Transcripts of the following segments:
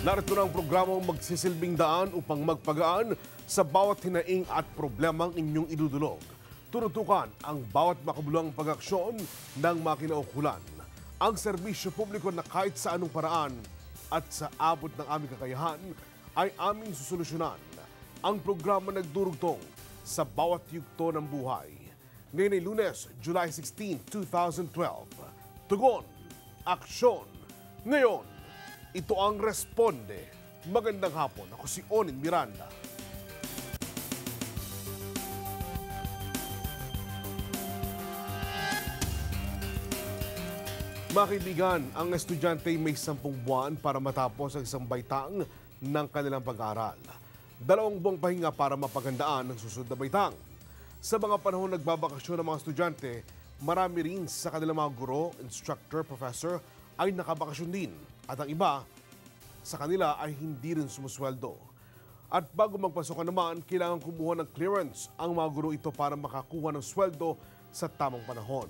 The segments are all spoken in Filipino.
Narito na ang programang magsisilbing daan upang magpagaan sa bawat hinaing at problemang inyong idudulog. Tunutukan ang bawat makabuluhang pag-aksyon ng mga kinaukulan. Ang serbisyo publiko na kahit sa anong paraan at sa abot ng aming kakayahan ay aming susolusyonan. Ang programa nagdurugtong sa bawat yugto ng buhay. Ngayon ay Lunes, July 16, 2012. Tugon, aksyon, ngayon. Ito ang Responde. Magandang hapon. Ako si Onin Miranda. Mga kaibigan, ang estudyante may 10 buwan para matapos ang isang baitang ng kanilang pag-aaral. 2 buwang pahinga para mapagandaan ang susunod na baitang. Sa mga panahon nagbabakasyon ng mga estudyante, marami rin sa kanilang mga guro, instructor, professor ay nakabakasyon din. At ang iba sa kanila ay hindi rin sumusweldo. At bago magpasok naman, kailangan kumuha ng clearance ang mga guro ito para makakuha ng sweldo sa tamang panahon.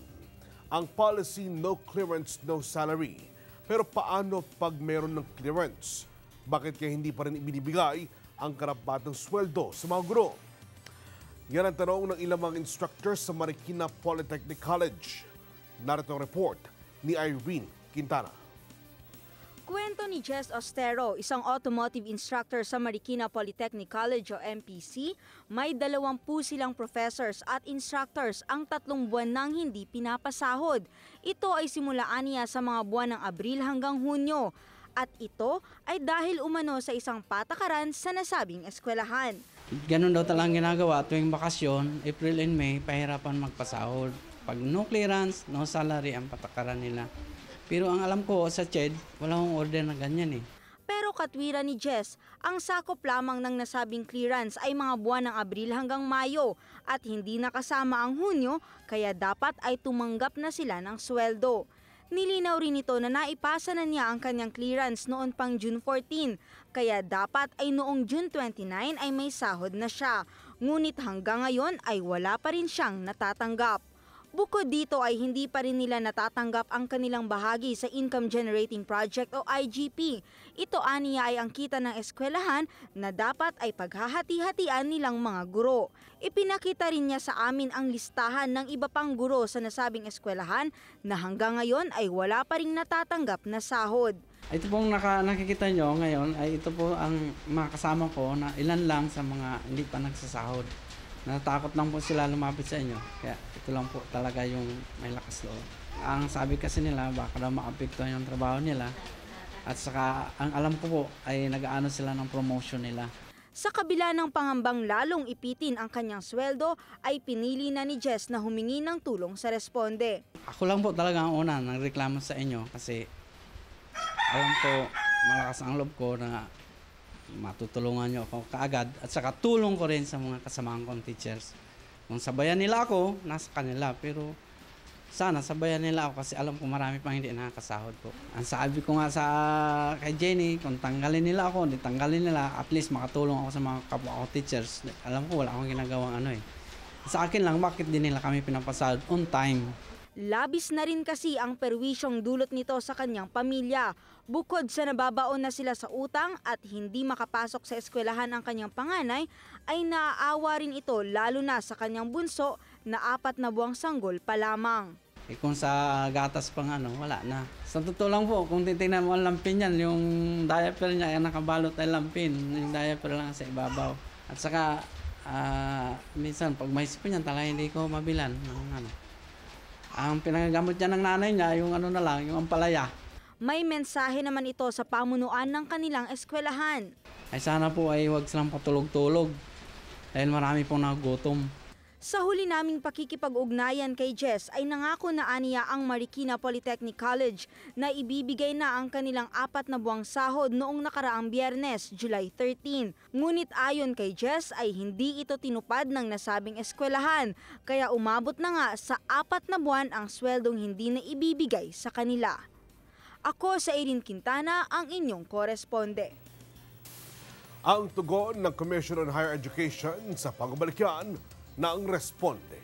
Ang policy, no clearance, no salary. Pero paano pag meron ng clearance? Bakit kaya hindi pa rin ibinibigay ang karapat-datang sweldo sa mga guro? Yan ang tanong ng ilang mga instructors sa Marikina Polytechnic College. Narito ang report ni Irene Quintana. Kwento ni Jess Ostero, isang automotive instructor sa Marikina Polytechnic College o MPC, may 20 silang professors at instructors ang 3 buwan nang hindi pinapasahod. Ito ay simulaan niya sa mga buwan ng Abril hanggang Hunyo. At ito ay dahil umano sa isang patakaran sa nasabing eskwelahan. Ganun daw talagang ginagawa tuwing bakasyon, April and May, pahirapan magpasahod. Pag no clearance, no salary ang patakaran nila. Pero ang alam ko sa CHED, wala akong order na ganyan eh. Pero katwiran ni Jess, ang sakop lamang ng nasabing clearance ay mga buwan ng Abril hanggang Mayo at hindi nakasama ang Hunyo, kaya dapat ay tumanggap na sila ng sweldo. Nilinaw rin ito na naipasa na niya ang kanyang clearance noon pang June 14, kaya dapat ay noong June 29 ay may sahod na siya. Ngunit hanggang ngayon ay wala pa rin siyang natatanggap. Bukod dito ay hindi pa rin nila natatanggap ang kanilang bahagi sa Income Generating Project o IGP. Ito aniya ay ang kita ng eskwelahan na dapat ay paghahati-hatian nilang mga guro. Ipinakita rin niya sa amin ang listahan ng iba pang guro sa nasabing eskwelahan na hanggang ngayon ay wala pa rin natatanggap na sahod. Ito pong nakikita nyo ngayon ay ito po ang mga kasama ko na ilan lang sa mga hindi pa nagsasahod. Natatakot lang po sila lumapit sa inyo. Kaya ito lang po talaga yung may lakas loob. Ang sabi kasi nila, baka daw maapekto yung trabaho nila. At saka, ang alam ko po ay nag-aano sila ng promotion nila. Sa kabila ng pangambang lalong ipitin ang kanyang sweldo, ay pinili na ni Jess na humingi ng tulong sa Responde. Ako lang po talaga ang una nagreklamo sa inyo kasi alam ko malakas ang loob ko na matutulungan nyo ako kaagad at saka tulong ko rin sa mga kasamahan kong teachers. Kung sabayan nila ako, nasa kanila, pero sana sabayan nila ako kasi alam ko marami pang hindi nakakasahod ko. Ang sabi ko nga kay Jenny, kung tanggalin nila ako, hindi tanggalin nila, at least makatulong ako sa mga kapwa ko teachers. Alam ko wala akong ginagawang ano eh. Sa akin lang, bakit din nila kami pinapasahod on time? Labis na rin kasi ang perwisyong dulot nito sa kanyang pamilya. Bukod sa nababaon na sila sa utang at hindi makapasok sa eskwelahan ang kanyang panganay, ay naaawa rin ito lalo na sa kanyang bunso na 4 na buwang sanggol pa lamang. Eh kung sa gatas pang wala na. Sa totoo lang po, kung titignan mo ang lampin yan, yung diaper niya ay nakabalot ay lampin. Yung diaper lang sa ibabaw. At saka, minsan pag may sipon yan, talaga hindi ko mabilan. Ang pinagagamot niya ng nanay niya, yung na lang, yung ampalaya. May mensahe naman ito sa pamunuan ng kanilang eskwelahan. Ay sana po ay huwag silang patulog-tulog dahil marami pong nagutom. Sa huli naming pakikipag-ugnayan kay Jess ay nangako na aniya ang Marikina Polytechnic College na ibibigay na ang kanilang 4 na buwang sahod noong nakaraang Biyernes, July 13. Ngunit ayon kay Jess ay hindi ito tinupad ng nasabing eskwelahan, kaya umabot na nga sa 4 na buwan ang sweldong hindi na ibibigay sa kanila. Ako sa Irene Quintana, ang inyong koresponde. Ang tugon ng Commission on Higher Education sa pagbabalik yan ng Responde.